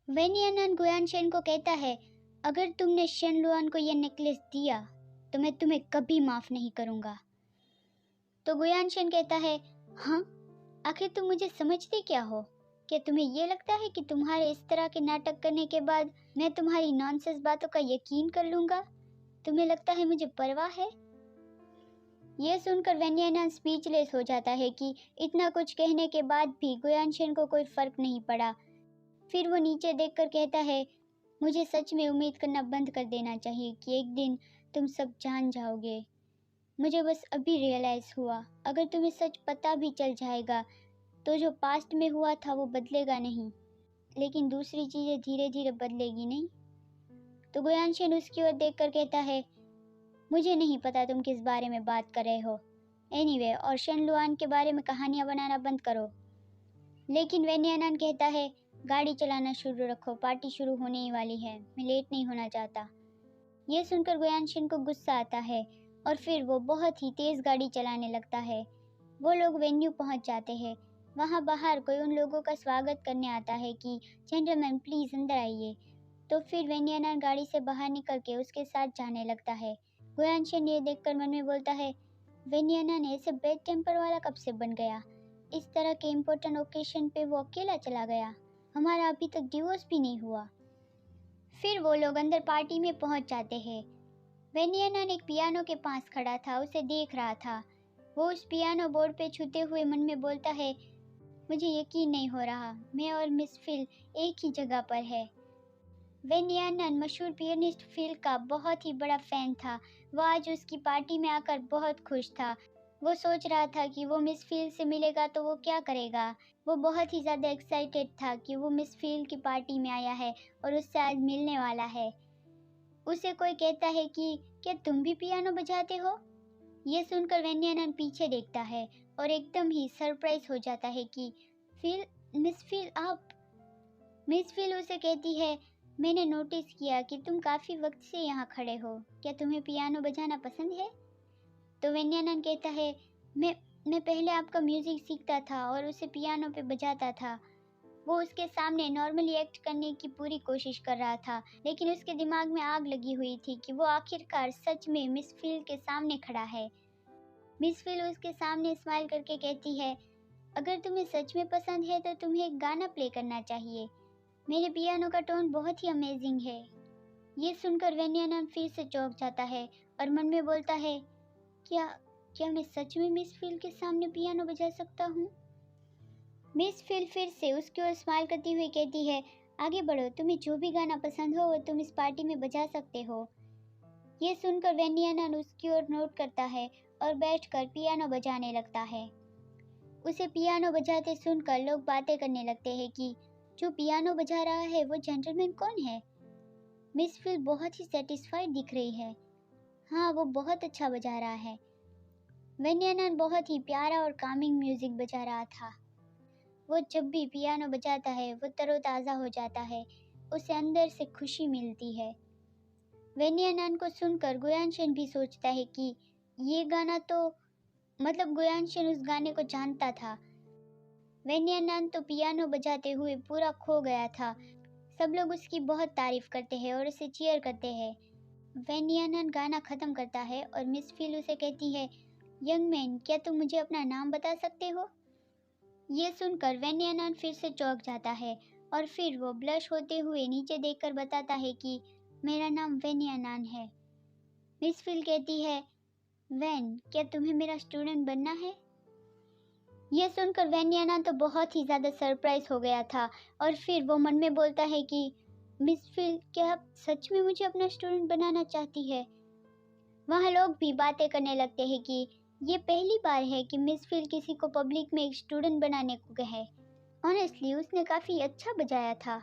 वेनियानन गुयानशेन को कहता है, अगर तुमने शेनलुआन को यह नेकलेस दिया तो मैं तुम्हें कभी माफ नहीं करूंगा। तो गुयानशेन कहता है, हाँ, आखिर तुम मुझे समझते क्या हो? क्या तुम्हें यह लगता है कि तुम्हारे इस तरह के नाटक करने के बाद मैं तुम्हारी नॉनसेंस बातों का यकीन कर लूंगा? तुम्हें लगता है मुझे परवाह है? यह सुनकर वेनियानन स्पीचलेस हो जाता है कि इतना कुछ कहने के बाद भी गुयानशेन को कोई फर्क नहीं पड़ा। फिर वो नीचे देखकर कहता है, मुझे सच में उम्मीद करना बंद कर देना चाहिए कि एक दिन तुम सब जान जाओगे। मुझे बस अभी रियलाइज़ हुआ, अगर तुम्हें सच पता भी चल जाएगा तो जो पास्ट में हुआ था वो बदलेगा नहीं, लेकिन दूसरी चीज़ें धीरे धीरे बदलेगी नहीं। तो गुयानशेन उसकी ओर देखकर कहता है, मुझे नहीं पता तुम किस बारे में बात कर रहे हो। एनीवे, और शेनलुआन के बारे में कहानियाँ बनाना बंद करो। लेकिन वेनियानन कहता है, गाड़ी चलाना शुरू रखो, पार्टी शुरू होने ही वाली है, मैं लेट नहीं होना चाहता। यह सुनकर गुयानशेन को गुस्सा आता है और फिर वो बहुत ही तेज़ गाड़ी चलाने लगता है। वो लोग वेन्यू पहुंच जाते हैं। वहां बाहर कोई उन लोगों का स्वागत करने आता है कि जेंटलमैन प्लीज़ अंदर आइए। तो फिर वेनियानन गाड़ी से बाहर निकल के उसके साथ जाने लगता है। गुयानशेन ये देखकर मन में बोलता है, वेनियानन ऐसे बैड टेम्पर वाला कब से बन गया? इस तरह के इम्पोर्टेंट ओकेशन पे वो अकेला चला गया। हमारा अभी तक डिवोर्स भी नहीं हुआ। फिर वो लोग अंदर पार्टी में पहुंच जाते हैं। वेनियानन एक पियानो के पास खड़ा था, उसे देख रहा था। वो उस पियानो बोर्ड पे छूते हुए मन में बोलता है, मुझे यकीन नहीं हो रहा, मैं और मिस फिल एक ही जगह पर है। वेनियानन मशहूर पियानिस्ट फिल का बहुत ही बड़ा फैन था। वो आज उसकी पार्टी में आकर बहुत खुश था। वो सोच रहा था कि वो मिस फील से मिलेगा तो वो क्या करेगा। वो बहुत ही ज़्यादा एक्साइटेड था कि वो मिस फील की पार्टी में आया है और उससे आज मिलने वाला है। उसे कोई कहता है कि क्या तुम भी पियानो बजाते हो? ये सुनकर वेनियानन पीछे देखता है और एकदम ही सरप्राइज हो जाता है कि मिस फील आप। मिस फील उसे कहती है, मैंने नोटिस किया कि तुम काफ़ी वक्त से यहाँ खड़े हो, क्या तुम्हें पियानो बजाना पसंद है? तो वेनियानन कहता है, मैं पहले आपका म्यूज़िक सीखता था और उसे पियानो पे बजाता था। वो उसके सामने नॉर्मली एक्ट करने की पूरी कोशिश कर रहा था, लेकिन उसके दिमाग में आग लगी हुई थी कि वो आखिरकार सच में मिस फील के सामने खड़ा है। मिस फील उसके सामने स्माइल करके कहती है, अगर तुम्हें सच में पसंद है तो तुम्हें एक गाना प्ले करना चाहिए। मेरे पियानो का टोन बहुत ही अमेजिंग है। ये सुनकर वेनियानन फिर से चौंक जाता है और मन में बोलता है, क्या क्या मैं सच में मिस फील के सामने पियानो बजा सकता हूँ? मिस फील फिर से उसकी ओर स्माइल करती हुई कहती है, आगे बढ़ो, तुम्हें जो भी गाना पसंद हो वो तुम इस पार्टी में बजा सकते हो। ये सुनकर वेनियानन उसकी ओर नोट करता है और बैठकर पियानो बजाने लगता है। उसे पियानो बजाते सुनकर लोग बातें करने लगते हैं कि जो पियानो बजा रहा है वो जेंटलमैन कौन है? मिस फील बहुत ही सेटिस्फाइड दिख रही है। हाँ, वो बहुत अच्छा बजा रहा है। वेनियानन बहुत ही प्यारा और कामिंग म्यूजिक बजा रहा था। वो जब भी पियानो बजाता है वो तरोताज़ा हो जाता है, उसे अंदर से खुशी मिलती है। वेनियानन को सुनकर गुयानशेन भी सोचता है कि ये गाना तो गुयानशेन उस गाने को जानता था। वेनियानन तो पियानो बजाते हुए पूरा खो गया था। सब लोग उसकी बहुत तारीफ करते हैं और उसे चीयर करते हैं। वेनियानन गाना ख़त्म करता है और मिस फील उसे कहती है, यंग मैन, क्या तुम मुझे अपना नाम बता सकते हो? ये सुनकर वेनियानन फिर से चौंक जाता है और फिर वो ब्लश होते हुए नीचे देखकर बताता है कि मेरा नाम वेनियानन है। मिस फील कहती है, वेन, क्या तुम्हें मेरा स्टूडेंट बनना है? यह सुनकर वेनियानन तो बहुत ही ज़्यादा सरप्राइज हो गया था और फिर वो मन में बोलता है कि मिस फील, क्या आप सच में मुझे अपना स्टूडेंट बनाना चाहती है? वहाँ लोग भी बातें करने लगते हैं कि ये पहली बार है कि मिस फील किसी को पब्लिक में एक स्टूडेंट बनाने को कहे। ऑनेस्टली उसने काफ़ी अच्छा बजाया था।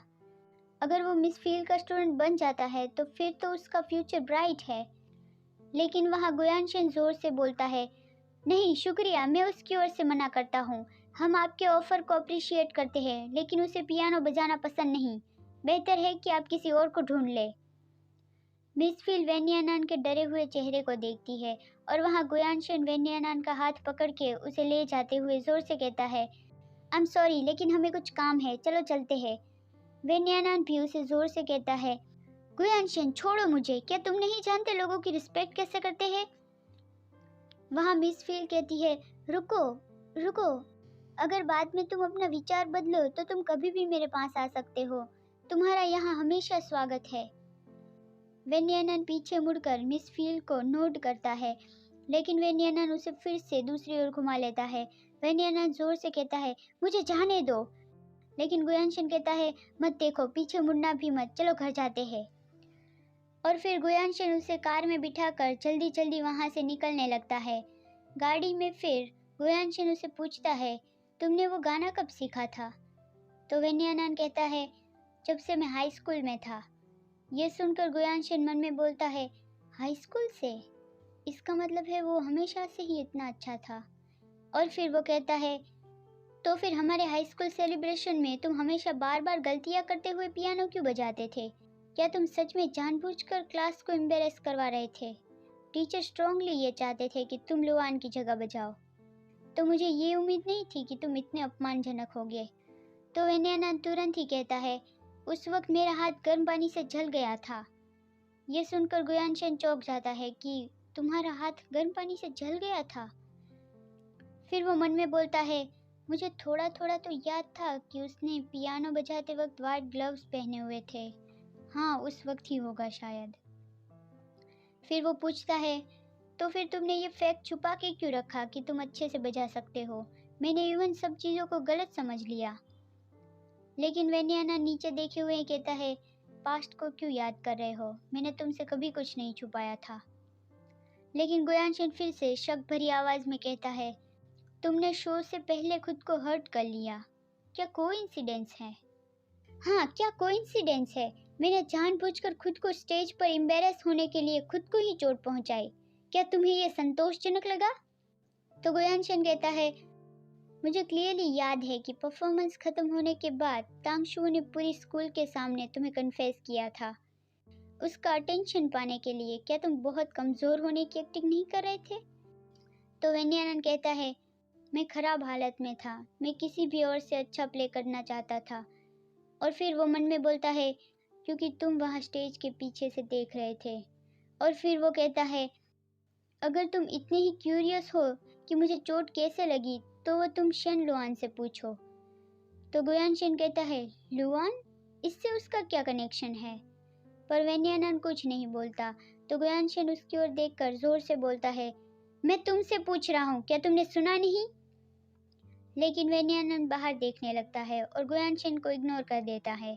अगर वो मिस फील का स्टूडेंट बन जाता है तो फिर तो उसका फ्यूचर ब्राइट है। लेकिन वहाँ गुयानशेन ज़ोर से बोलता है, नहीं शुक्रिया, मैं उसकी ओर से मना करता हूँ। हम आपके ऑफ़र को अप्रिशिएट करते हैं, लेकिन उसे पियानो बजाना पसंद नहीं। बेहतर है कि आप किसी और को ढूंढ लें। मिस फील वेनियानन के डरे हुए चेहरे को देखती है और वहाँ गुयानशेन वेनियानन का हाथ पकड़ के उसे ले जाते हुए ज़ोर से कहता है, आई एम सॉरी, लेकिन हमें कुछ काम है, चलो चलते हैं। वेन्यानान भी उसे जोर से कहता है, गुयानशन छोड़ो मुझे, क्या तुम नहीं जानते लोगों की रिस्पेक्ट कैसे करते हैं? वहाँ मिस फील कहती है, रुको रुको, अगर बाद में तुम अपना विचार बदलो तो तुम कभी भी मेरे पास आ सकते हो, तुम्हारा यहाँ हमेशा स्वागत है। वेन्यानन पीछे मुड़कर मिस फील को नोट करता है, लेकिन वेन्यानन उसे फिर से दूसरी ओर घुमा लेता है। वेन्यानन जोर से कहता है, मुझे जाने दो, लेकिन गुयानशन कहता है, मत देखो, पीछे मुड़ना भी मत, चलो घर जाते हैं। और फिर गुयानशन उसे कार में बिठाकर जल्दी जल्दी वहाँ से निकलने लगता है। गाड़ी में फिर गुयानशन उसे पूछता है, तुमने वो गाना कब सीखा था? तो वेन्यानन कहता है, जब से मैं हाई स्कूल में था। ये सुनकर गुयानशन मन में बोलता है, हाई स्कूल से? इसका मतलब है वो हमेशा से ही इतना अच्छा था। और फिर वो कहता है, तो फिर हमारे हाई स्कूल सेलिब्रेशन में तुम हमेशा बार बार गलतियाँ करते हुए पियानो क्यों बजाते थे? क्या तुम सच में जानबूझकर क्लास को एम्बेरस करवा रहे थे? टीचर स्ट्रांगली ये चाहते थे कि तुम लुआन की जगह बजाओ, तो मुझे ये उम्मीद नहीं थी कि तुम इतने अपमानजनक होगे। तो वेन्यानन तुरंत ही कहता है, उस वक्त मेरा हाथ गर्म पानी से जल गया था। ये सुनकर गुयानशन चौंक जाता है कि तुम्हारा हाथ गर्म पानी से जल गया था। फिर वो मन में बोलता है, मुझे थोड़ा थोड़ा तो याद था कि उसने पियानो बजाते वक्त वाइट ग्लव्स पहने हुए थे। हाँ, उस वक्त ही होगा शायद। फिर वो पूछता है, तो फिर तुमने ये फैक्ट छुपा के क्यों रखा कि तुम अच्छे से बजा सकते हो? मैंने इवन सब चीज़ों को गलत समझ लिया। लेकिन वेन्याना नीचे देखे हुए कहता है, पास्ट को क्यों याद कर रहे हो? मैंने तुमसे कभी कुछ नहीं छुपाया था। लेकिन गुयानशन फिर से शक भरी आवाज़ में कहता है, तुमने शो से पहले खुद को हर्ट कर लिया। क्या कोइंसिडेंस है? हाँ, क्या कोइंसिडेंस है? मैंने जानबूझकर खुद को स्टेज पर एम्बेरस होने के लिए खुद को ही चोट पहुंचाई। क्या तुम्हें यह संतोषजनक लगा? तो गुयानशन कहता है, मुझे क्लियरली याद है कि परफॉर्मेंस खत्म होने के बाद तांगशू ने पूरी स्कूल के सामने तुम्हें कन्फेस किया था। उसका अटेंशन पाने के लिए क्या तुम बहुत कमज़ोर होने की एक्टिंग नहीं कर रहे थे? तो वेन्यानन कहता है, मैं खराब हालत में था, मैं किसी भी और से अच्छा प्ले करना चाहता था। और फिर वो मन में बोलता है, क्योंकि तुम वहाँ स्टेज के पीछे से देख रहे थे। और फिर वो कहता है, अगर तुम इतने ही क्यूरियस हो कि मुझे चोट कैसे लगी तो वो तुम शन लुआन से पूछो। तो गुयानशन कहता है, लुआन? इससे उसका क्या कनेक्शन है? पर वेन्यानन कुछ नहीं बोलता। तो गुयानशन उसकी ओर देखकर जोर से बोलता है, मैं तुमसे पूछ रहा हूँ, क्या तुमने सुना नहीं? लेकिन वेन्यानन बाहर देखने लगता है और गुयानशन को इग्नोर कर देता है।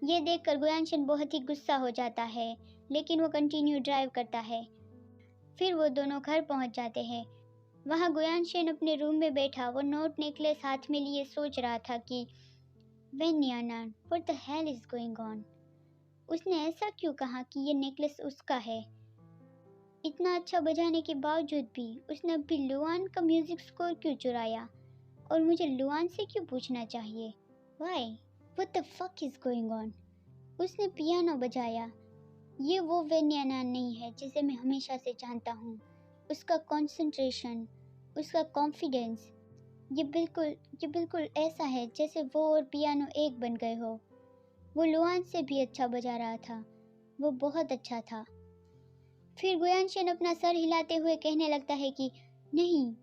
ये देखकर गुयानशन बहुत ही गुस्सा हो जाता है, लेकिन वो कंटिन्यू ड्राइव करता है। फिर वो दोनों घर पहुंच जाते हैं। वहाँ गुयानशन अपने रूम में बैठा वो नोट नेकलेस हाथ में लिए सोच रहा था कि वेन्यानन, what the hell is going on? उसने ऐसा क्यों कहा कि ये नेकलेस उसका है? इतना अच्छा बजाने के बावजूद भी उसने अभी लुआन का म्यूजिक स्कोर क्यों चुराया? और मुझे लुआन से क्यों पूछना चाहिए? Why? What the fuck is going on? उसने पियानो बजाया। ये वो वेन्यानन नहीं है जिसे मैं हमेशा से जानता हूँ। उसका कंसंट्रेशन, उसका कॉन्फिडेंस, ये बिल्कुल ऐसा है जैसे वो और पियानो एक बन गए हो। वो लुआन से भी अच्छा बजा रहा था। वो बहुत अच्छा था। फिर गुयानशन अपना सर हिलाते हुए कहने लगता है कि नहीं,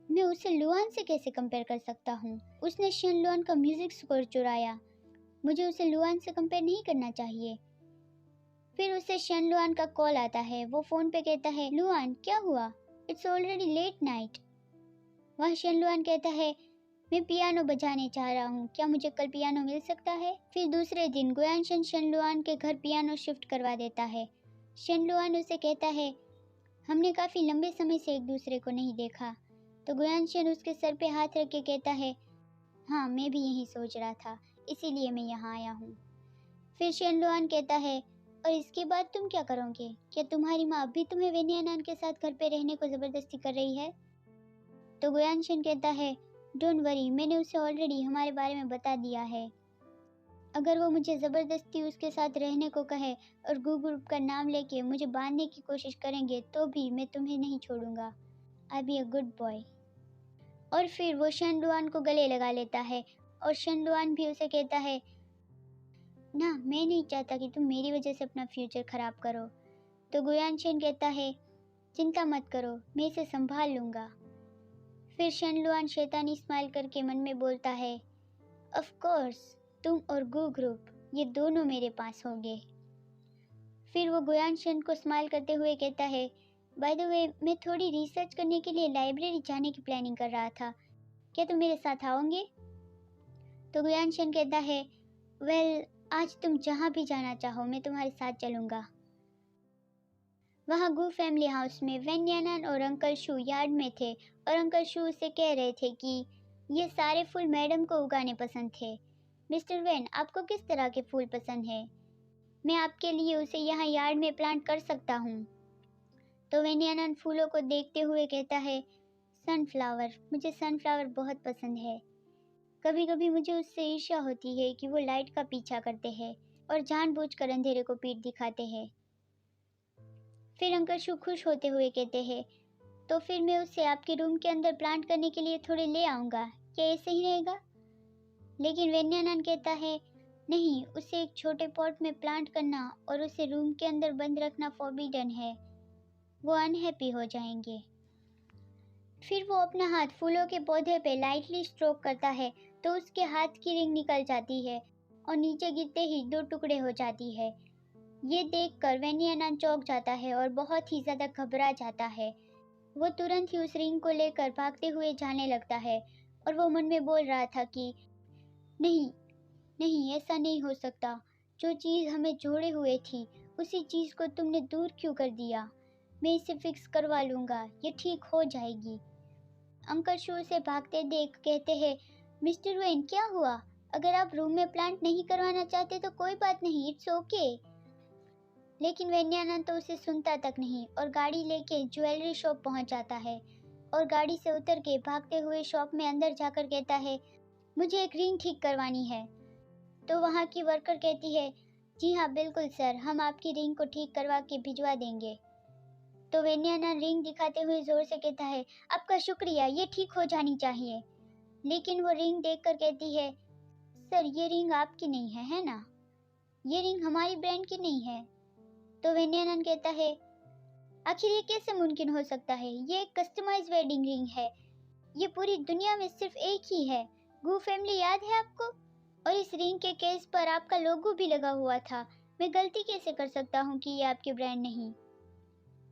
मैं उसे लुआन से कैसे कंपेयर कर सकता हूँ? उसने शन लुआन का म्यूजिक स्कोर चुराया। मुझे उसे लुआन से कंपेयर नहीं करना चाहिए। फिर उसे शन लुआन का कॉल आता है। वो फ़ोन पे कहता है, लुआन क्या हुआ? It's already late night. वह शन लुआन कहता है, मैं पियानो बजाने चाह रहा हूँ, क्या मुझे कल पियानो मिल सकता है? फिर दूसरे दिन गुयानशन शन लुआन के घर पियानो शिफ्ट करवा देता है। शन लुआन उसे कहता है, हमने काफ़ी लंबे समय से एक दूसरे को नहीं देखा। तो गुयानशन उसके सर पे हाथ रख के कहता है, हाँ, मैं भी यही सोच रहा था, इसीलिए मैं यहाँ आया हूँ। फिर शन लुआन कहता है, और इसके बाद तुम क्या करोगे? क्या तुम्हारी माँ अभी तुम्हें वेन्यानन के साथ घर पे रहने को ज़बरदस्ती कर रही है? तो गुयानशन कहता है, डोंट वरी, मैंने उसे ऑलरेडी हमारे बारे में बता दिया है। अगर वो मुझे ज़बरदस्ती उसके साथ रहने को कहे और ग्रुप का नाम लेके मुझे बांधने की कोशिश करेंगे तो भी मैं तुम्हें नहीं छोड़ूंगा। आई बी अ गुड बॉय। और फिर वो शन लुआन को गले लगा लेता है और शन लुआन भी उसे कहता है, ना, मैं नहीं चाहता कि तुम मेरी वजह से अपना फ्यूचर खराब करो। तो गुयानशन कहता है, चिंता मत करो, मैं इसे संभाल लूँगा। फिर शेनलुआन शैतानी स्माइल करके मन में बोलता है, ऑफ कोर्स, तुम और गु ग्रुप ये दोनों मेरे पास होंगे। फिर वो गुयानशन को स्माइल करते हुए कहता है, बाय द वे, मैं थोड़ी रिसर्च करने के लिए लाइब्रेरी जाने की प्लानिंग कर रहा था, क्या तुम मेरे साथ आओगे? तो गुयानशन कहता है, वेल, आज तुम जहाँ भी जाना चाहो मैं तुम्हारे साथ चलूँगा। वहाँ गु फैमिली हाउस में वेन्यानन और अंकल शू यार्ड में थे और अंकल शू उसे कह रहे थे कि ये सारे फूल मैडम को उगाने पसंद थे। मिस्टर वेन, आपको किस तरह के फूल पसंद है? मैं आपके लिए उसे यहाँ यार्ड में प्लांट कर सकता हूँ। तो वेन्यानन फूलों को देखते हुए कहता है, सनफ्लावर, मुझे सनफ्लावर बहुत पसंद है। कभी कभी मुझे उससे ईर्ष्या होती है कि वो लाइट का पीछा करते हैं और जानबूझकर अंधेरे को पीठ दिखाते हैं। फिर अंकल शू खुश होते हुए कहते हैं, तो फिर मैं उसे आपके रूम के अंदर प्लांट करने के लिए थोड़े ले आऊँगा, क्या ऐसे ही रहेगा? लेकिन वेन्यानन कहता है, नहीं, उसे एक छोटे पॉट में प्लांट करना और उसे रूम के अंदर बंद रखना फॉरबिडन है, वो अनहैप्पी हो जाएंगे। फिर वो अपना हाथ फूलों के पौधे पे लाइटली स्ट्रोक करता है तो उसके हाथ की रिंग निकल जाती है और नीचे गिरते ही 2 टुकड़े हो जाती है। ये देखकर वेन्यानन चौंक जाता है और बहुत ही ज़्यादा घबरा जाता है। वो तुरंत ही उस रिंग को लेकर भागते हुए जाने लगता है और वो मन में बोल रहा था कि नहीं, नहीं, ऐसा नहीं हो सकता। जो चीज़ हमें जोड़े हुए थी, उसी चीज़ को तुमने दूर क्यों कर दिया? मैं इसे फिक्स करवा लूँगा, ये ठीक हो जाएगी। अंकल शू से भागते देख कहते हैं, मिस्टर वेन, क्या हुआ? अगर आप रूम में प्लांट नहीं करवाना चाहते तो कोई बात नहीं, इट्स ओके। लेकिन वेन्यानन तो उसे सुनता तक नहीं और गाड़ी लेके ज्वेलरी शॉप पहुंच जाता है और गाड़ी से उतर के भागते हुए शॉप में अंदर जाकर कहता है, मुझे एक रिंग ठीक करवानी है। तो वहाँ की वर्कर कहती है, जी हाँ बिल्कुल सर, हम आपकी रिंग को ठीक करवा के भिजवा देंगे। तो वेन्यानन रिंग दिखाते हुए जोर से कहता है, आपका शुक्रिया, ये ठीक हो जानी चाहिए। लेकिन वो रिंग देखकर कहती है, सर ये रिंग आपकी नहीं है ना? ये रिंग हमारी ब्रांड की नहीं है। तो वेन्यानन कहता है, आखिर ये कैसे मुमकिन हो सकता है? ये एक कस्टमाइज्ड वेडिंग रिंग है, ये पूरी दुनिया में सिर्फ एक ही है। गू फैमिली याद है आपको? और इस रिंग के केस पर आपका लोगो भी लगा हुआ था। मैं गलती कैसे कर सकता हूँ कि ये आपके ब्रांड नहीं?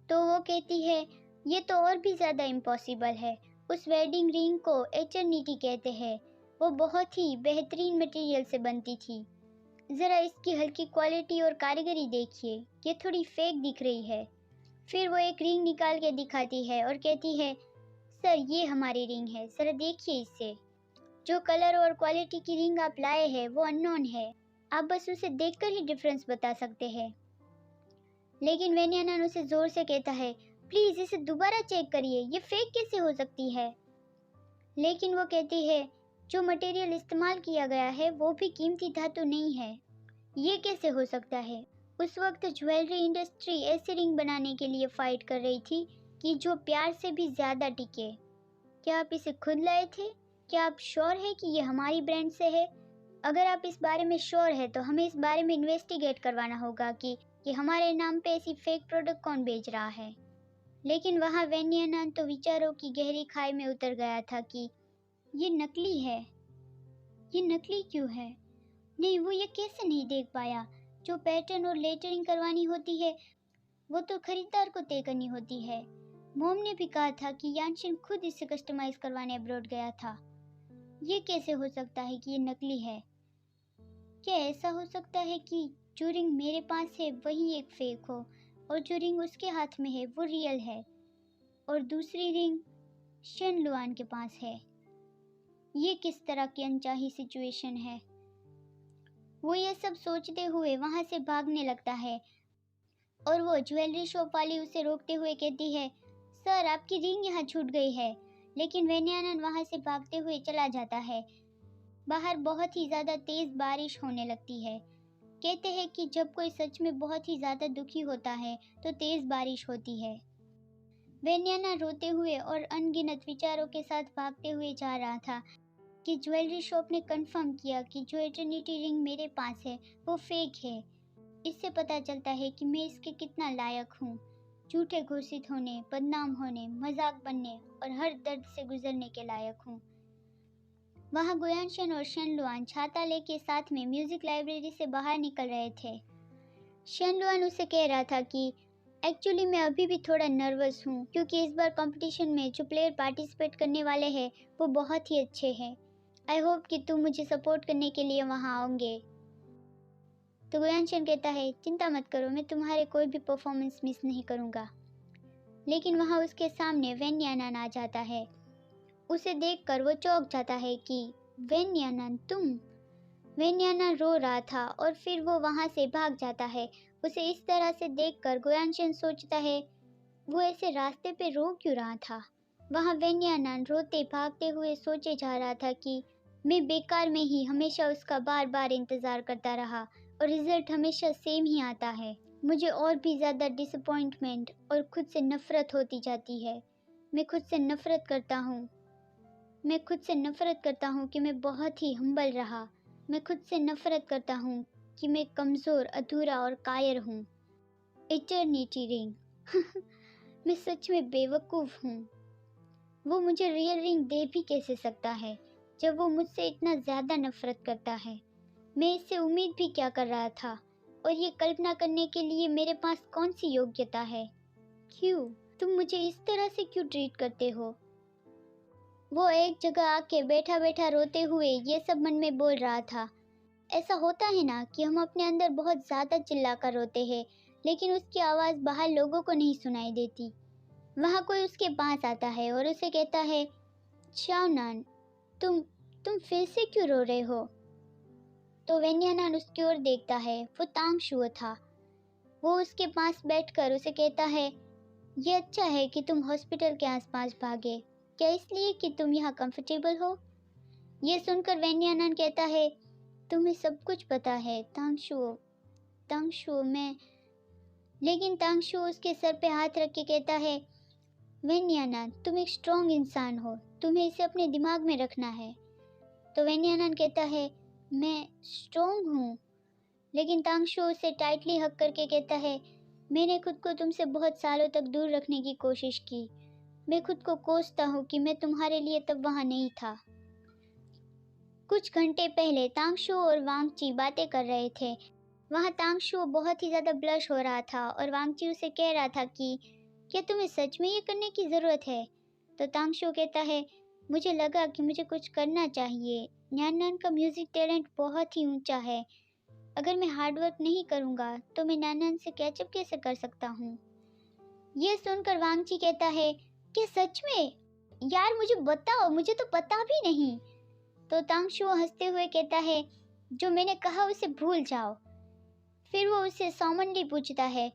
तो वो कहती है, ये तो और भी ज़्यादा इम्पॉसिबल है। उस वेडिंग रिंग को एटर्निटी कहते हैं, वो बहुत ही बेहतरीन मटेरियल से बनती थी। ज़रा इसकी हल्की क्वालिटी और कारीगरी देखिए, ये थोड़ी फेक दिख रही है। फिर वो एक रिंग निकाल के दिखाती है और कहती है, सर ये हमारी रिंग है, ज़रा देखिए इसे। जो कलर और क्वालिटी की रिंग आप लाए हैं वो अननोन है, आप बस उसे देखकर ही डिफरेंस बता सकते हैं। लेकिन वेन्यानन उसे जोर से कहता है, प्लीज़ इसे दोबारा चेक करिए, ये फेक कैसे हो सकती है? लेकिन वो कहती है, जो मटेरियल इस्तेमाल किया गया है वो भी कीमती धातु नहीं है, ये कैसे हो सकता है? उस वक्त ज्वेलरी इंडस्ट्री ऐसी रिंग बनाने के लिए फाइट कर रही थी कि जो प्यार से भी ज़्यादा टिके। क्या आप इसे खुद लाए थे? क्या आप श्योर है कि ये हमारी ब्रांड से है? अगर आप इस बारे में श्योर है तो हमें इस बारे में इन्वेस्टिगेट करवाना होगा कि हमारे नाम पे ऐसी फेक प्रोडक्ट कौन बेच रहा है। लेकिन वहाँ वेन्यानन तो विचारों की गहरी खाई में उतर गया था कि ये नकली है। ये नकली क्यों है? नहीं, वो ये कैसे नहीं देख पाया? जो पैटर्न और लेटरिंग करवानी होती है वो तो खरीदार को तय करनी होती है। मोम ने भी कहा था कि यानशिन खुद इसे कस्टमाइज करवाने अब्रॉड गया था। ये कैसे हो सकता है कि ये नकली है? क्या ऐसा हो सकता है कि जो रिंग मेरे पास है वही एक फेक हो और जो रिंग उसके हाथ में है वो रियल है और दूसरी रिंग शेनलुआन के पास है? ये किस तरह की अनचाही सिचुएशन है? वो ये सब सोचते हुए वहां से भागने लगता है और वो ज्वेलरी शॉप वाली उसे रोकते हुए कहती है, सर आपकी रिंग यहाँ छूट गई है। लेकिन वेन्यानन वहां से भागते हुए चला जाता है। बाहर बहुत ही ज़्यादा तेज़ बारिश होने लगती है। कहते हैं कि जब कोई सच में बहुत ही ज़्यादा दुखी होता है तो तेज़ बारिश होती है। वेन्याना रोते हुए और अनगिनत विचारों के साथ भागते हुए जा रहा था कि ज्वेलरी शॉप ने कंफर्म किया कि जो इटर्निटी रिंग मेरे पास है वो फेक है। इससे पता चलता है कि मैं इसके कितना लायक हूँ, झूठे घोषित होने, बदनाम होने, मजाक बनने और हर दर्द से गुजरने के लायक हूँ। वहाँ गुयानशन और शेनलुआन छाता लेके साथ में म्यूजिक लाइब्रेरी से बाहर निकल रहे थे। शेनलुआन उसे कह रहा था कि एक्चुअली मैं अभी भी थोड़ा नर्वस हूँ क्योंकि इस बार कंपटीशन में जो प्लेयर पार्टिसिपेट करने वाले हैं वो बहुत ही अच्छे हैं। आई होप कि तुम मुझे सपोर्ट करने के लिए वहाँ आओगे। तो गुयानशन कहता है, चिंता मत करो, मैं तुम्हारे कोई भी परफॉर्मेंस मिस नहीं करूँगा। लेकिन वहाँ उसके सामने वेन यानान आ जाता है। उसे देखकर वो चौंक जाता है कि वेन यानान तुम। वेन यानान रो रहा था और फिर वो वहाँ से भाग जाता है। उसे इस तरह से देखकर गुयानशन सोचता है वो ऐसे रास्ते पे रो क्यों रहा था। वहाँ वेन यानान रोते भागते हुए सोचे जा रहा था कि मैं बेकार में ही हमेशा उसका बार बार इंतज़ार करता रहा और रिजल्ट हमेशा सेम ही आता है। मुझे और भी ज़्यादा डिसअपॉइंटमेंट और खुद से नफ़रत होती जाती है। मैं खुद से नफ़रत करता हूँ। मैं खुद से नफ़रत करता हूँ कि मैं बहुत ही हम्बल रहा। मैं खुद से नफ़रत करता हूँ कि मैं कमज़ोर, अधूरा और कायर हूँ। इटर्निटी रिंग मैं सच में बेवकूफ़ हूँ। वो मुझे रियल रिंग दे भी कैसे सकता है जब वो मुझसे इतना ज़्यादा नफ़रत करता है। मैं इससे उम्मीद भी क्या कर रहा था और ये कल्पना करने के लिए मेरे पास कौन सी योग्यता है। क्यों तुम मुझे इस तरह से क्यों ट्रीट करते हो। वो एक जगह आके बैठा बैठा रोते हुए ये सब मन में बोल रहा था। ऐसा होता है ना कि हम अपने अंदर बहुत ज़्यादा चिल्लाकर रोते हैं लेकिन उसकी आवाज़ बाहर लोगों को नहीं सुनाई देती। वहाँ कोई उसके पास आता है और उसे कहता है, शाओनान तुम फिर से क्यों रो रहे हो। तो वेन्यानान उसकी ओर देखता है। वो तांगशुओ था। वो उसके पास बैठकर उसे कहता है, ये अच्छा है कि तुम हॉस्पिटल के आसपास भागे। क्या इसलिए कि तुम यहाँ कंफर्टेबल हो। ये सुनकर वेन्यानान कहता है, तुम्हें सब कुछ पता है तांगशुओ मैं। लेकिन तांगशुओ उसके सर पे हाथ रख के कहता है, वेन्यानान तुम एक स्ट्रॉन्ग इंसान हो, तुम्हें इसे अपने दिमाग में रखना है। तो वेन्यानान कहता है, मैं स्ट्रॉन्ग हूँ। लेकिन तांगशुओ उसे टाइटली हक करके कहता है, मैंने खुद को तुमसे बहुत सालों तक दूर रखने की कोशिश की। मैं खुद को कोसता हूँ कि मैं तुम्हारे लिए तब वहाँ नहीं था। कुछ घंटे पहले तांगशुओ और वांगची बातें कर रहे थे। वहाँ तांगशुओ बहुत ही ज़्यादा ब्लश हो रहा था और वांगची उसे कह रहा था कि क्या तुम्हें सच में ये करने की ज़रूरत है। तो तांगशुओ कहता है, मुझे लगा कि मुझे कुछ करना चाहिए। न्याननान का म्यूज़िक टैलेंट बहुत ही ऊंचा है। अगर मैं हार्डवर्क नहीं करूँगा तो मैं न्याननान से कैचअप कैसे कर सकता हूँ। ये सुनकर वांगची कहता है, क्या सच में यार मुझे बताओ, मुझे तो पता भी नहीं। तो तांगशुओ हंसते हुए कहता है, जो मैंने कहा उसे भूल जाओ। फिर वो उससे सौमनली पूछता है,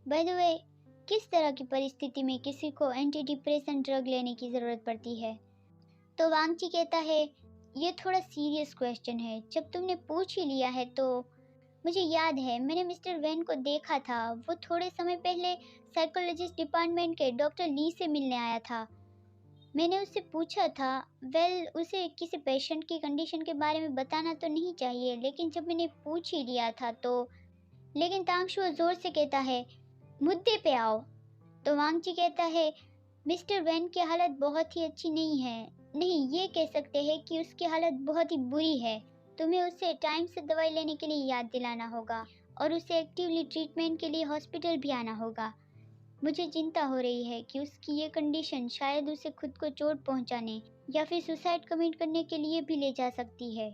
बाय द वे किस तरह की परिस्थिति में किसी को एंटी डिप्रेशन ड्रग लेने की ज़रूरत पड़ती है। तो वांगची कहता है, ये थोड़ा सीरियस क्वेश्चन है। जब तुमने पूछ ही लिया है तो मुझे याद है मैंने मिस्टर वेन को देखा था। वो थोड़े समय पहले साइकोलॉजिस्ट डिपार्टमेंट के डॉक्टर ली से मिलने आया था। मैंने उससे पूछा था, उसे किसी पेशेंट की कंडीशन के बारे में बताना तो नहीं चाहिए, लेकिन जब मैंने पूछ ही लिया था तो। लेकिन तांगशुओ जोर से कहता है, मुद्दे पे आओ। तो वांगची कहता है, मिस्टर वेन की हालत बहुत ही अच्छी नहीं है। नहीं, ये कह सकते हैं कि उसकी हालत बहुत ही बुरी है। तुम्हें उसे टाइम से दवाई लेने के लिए याद दिलाना होगा और उसे एक्टिवली ट्रीटमेंट के लिए हॉस्पिटल भी आना होगा। मुझे चिंता हो रही है कि उसकी ये कंडीशन शायद उसे खुद को चोट पहुंचाने या फिर सुसाइड कमिट करने के लिए भी ले जा सकती है।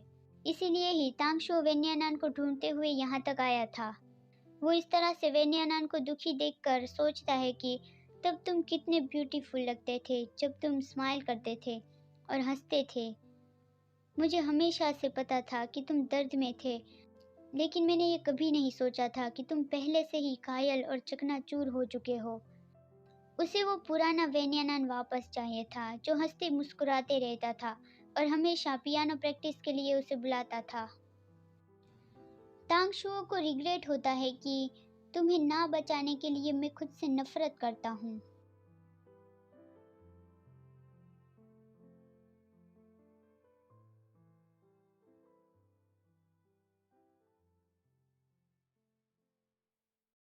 इसीलिए ही तांगशुओ वेन्यानान को ढूंढते हुए यहाँ तक आया था। वो इस तरह से वेन्यानान को दुखी देखकर सोचता है कि तब तुम कितने ब्यूटीफुल लगते थे जब तुम स्माइल करते थे और हंसते थे। मुझे हमेशा से पता था कि तुम दर्द में थे, लेकिन मैंने ये कभी नहीं सोचा था कि तुम पहले से ही घायल और चकनाचूर हो चुके हो। उसे वो पुराना वेन्यानान वापस चाहिए था जो हंसते मुस्कुराते रहता था और हमेशा पियानो प्रैक्टिस के लिए उसे बुलाता था। तांगशुओ को रिग्रेट होता है कि तुम्हें ना बचाने के लिए मैं खुद से नफरत करता हूँ।